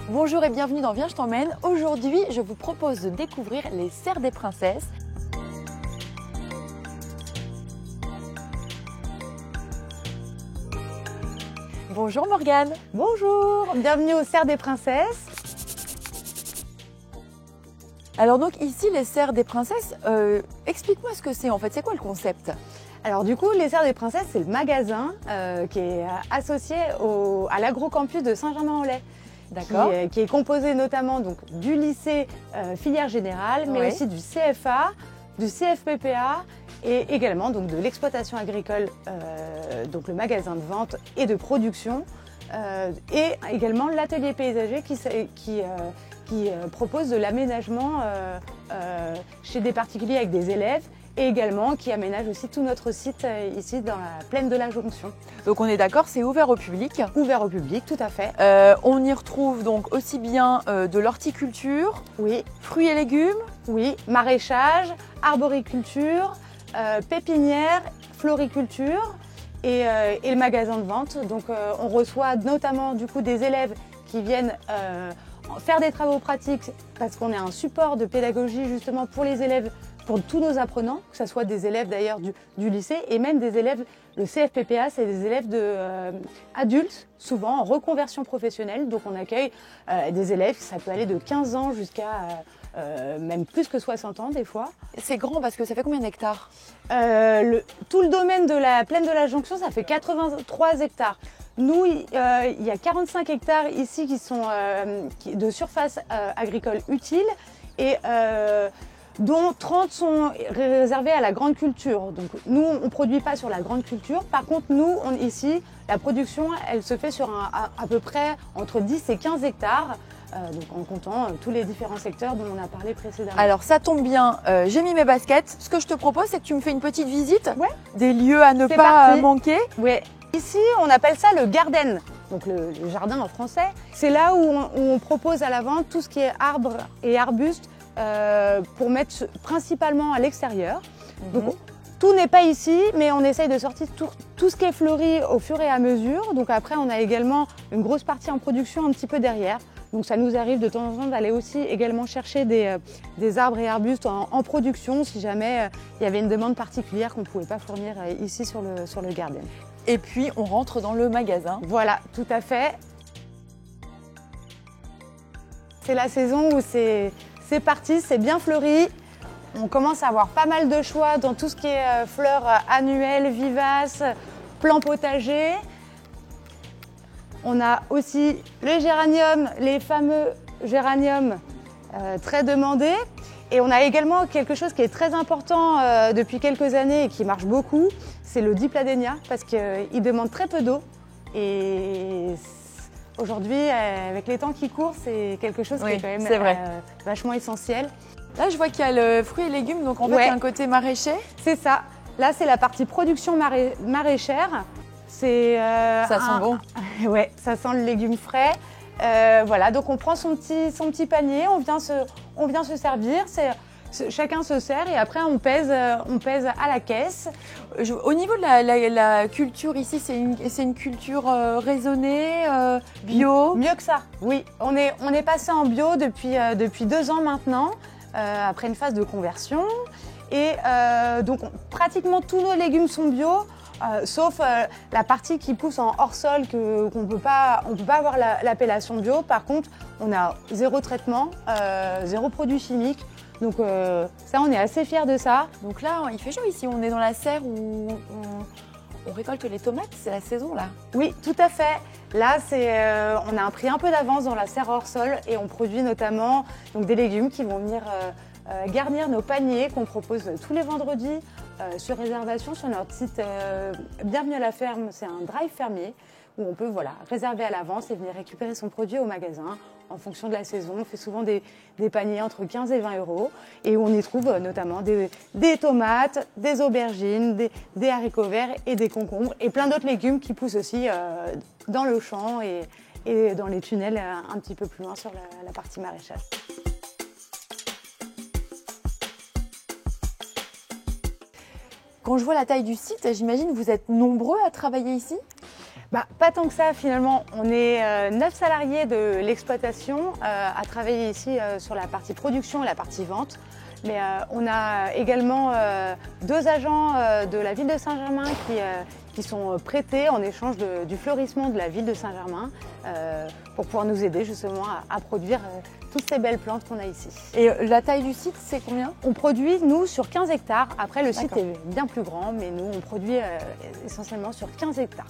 Bonjour et bienvenue dans Viens, je t'emmène. Aujourd'hui, je vous propose de découvrir les serres des princesses. Bonjour Morgane. Bonjour, bienvenue aux serres des princesses. Alors donc ici, les serres des princesses, explique-moi ce que c'est en fait, c'est quoi le concept? Alors du coup, les serres des princesses, c'est le magasin qui est associé à l'agrocampus de Saint-Germain-en-Laye. D'accord. Qui est composé notamment donc, du lycée filière générale, mais aussi du CFA, du CFPPA et également donc, de l'exploitation agricole, donc le magasin de vente et de production, et également l'atelier paysager qui propose de l'aménagement chez des particuliers avec des élèves et également qui aménage aussi tout notre site ici dans la plaine de la Jonction. Donc on est d'accord, c'est ouvert au public. Ouvert au public, tout à fait. On y retrouve donc aussi bien de l'horticulture, oui, fruits et légumes, oui, maraîchage, arboriculture, pépinière, floriculture et le magasin de vente. Donc on reçoit notamment du coup des élèves qui viennent faire des travaux pratiques parce qu'on est un support de pédagogie justement pour les élèves, pour tous nos apprenants, que ce soit des élèves d'ailleurs du lycée et même des élèves, le CFPPA, c'est des élèves adultes, souvent en reconversion professionnelle. Donc on accueille des élèves, ça peut aller de 15 ans jusqu'à même plus que 60 ans des fois. C'est grand parce que ça fait combien d'hectares? Tout le domaine de la plaine de la Jonction, ça fait 83 hectares. Nous, il y a 45 hectares ici qui sont de surface agricole utile et dont 30 sont réservés à la grande culture. Donc nous, on ne produit pas sur la grande culture. Par contre, nous, ici, la production, elle se fait sur à peu près entre 10 et 15 hectares, donc en comptant tous les différents secteurs dont on a parlé précédemment. Alors ça tombe bien, j'ai mis mes baskets. Ce que je te propose, c'est que tu me fais une petite visite des lieux à ne pas manquer. Ouais. Ici, on appelle ça le garden, donc le jardin en français. C'est là où on propose à la vente tout ce qui est arbres et arbustes pour mettre principalement à l'extérieur. Donc tout n'est pas ici, mais on essaye de sortir tout ce qui est fleuri au fur et à mesure. Donc après, on a également une grosse partie en production un petit peu derrière. Donc ça nous arrive de temps en temps d'aller aussi également chercher des arbres et arbustes en production si jamais il y avait une demande particulière qu'on ne pouvait pas fournir ici sur le garden. Et puis on rentre dans le magasin. Voilà, tout à fait. C'est la saison où c'est parti, c'est bien fleuri. On commence à avoir pas mal de choix dans tout ce qui est fleurs annuelles, vivaces, plants potagers. On a aussi le géranium, les fameux géraniums très demandés. Et on a également quelque chose qui est très important depuis quelques années et qui marche beaucoup, c'est le dipladénia parce qu'il demande très peu d'eau. Et aujourd'hui, avec les temps qui courent, c'est quelque chose qui est quand même vachement essentiel. Là, je vois qu'il y a le fruit et légumes, donc en fait, il y a un côté maraîcher. C'est ça. Là, c'est la partie production maraîchère. Ça sent bon. Ouais, ça sent le légume frais. Voilà, donc on prend son petit panier, on vient se servir. Chacun se sert et après on pèse à la caisse. Au niveau de la culture ici, c'est une culture raisonnée, bio? Mieux que ça, oui. On est passé en bio depuis 2 ans maintenant, après une phase de conversion. Et donc pratiquement tous nos légumes sont bio. Sauf la partie qui pousse en hors-sol qu'on ne peut pas avoir l'appellation bio. Par contre, on a 0 traitement, 0 produit chimique. Donc ça, on est assez fiers de ça. Donc là, il fait chaud ici. On est dans la serre où on récolte les tomates. C'est la saison là. Oui, tout à fait. Là, on a pris un peu d'avance dans la serre hors-sol et on produit notamment donc, des légumes qui vont venir garnir nos paniers qu'on propose tous les vendredis sur réservation sur notre site Bienvenue à la ferme. C'est un drive fermier où on peut réserver à l'avance et venir récupérer son produit au magasin en fonction de la saison. On fait souvent des paniers entre 15 et 20 euros et on y trouve notamment des tomates, des aubergines, des haricots verts et des concombres et plein d'autres légumes qui poussent aussi dans le champ et dans les tunnels un petit peu plus loin sur la partie maraîchage. Quand je vois la taille du site, j'imagine que vous êtes nombreux à travailler ici? Pas tant que ça finalement. On est 9 salariés de l'exploitation à travailler ici sur la partie production et la partie vente. Mais on a également 2 agents de la ville de Saint-Germain qui sont prêtés en échange du fleurissement de la ville de Saint-Germain pour pouvoir nous aider justement à produire toutes ces belles plantes qu'on a ici. Et la taille du site, c'est combien? On produit, nous, sur 15 hectares. Après, le site est bien plus grand, mais nous, on produit essentiellement sur 15 hectares.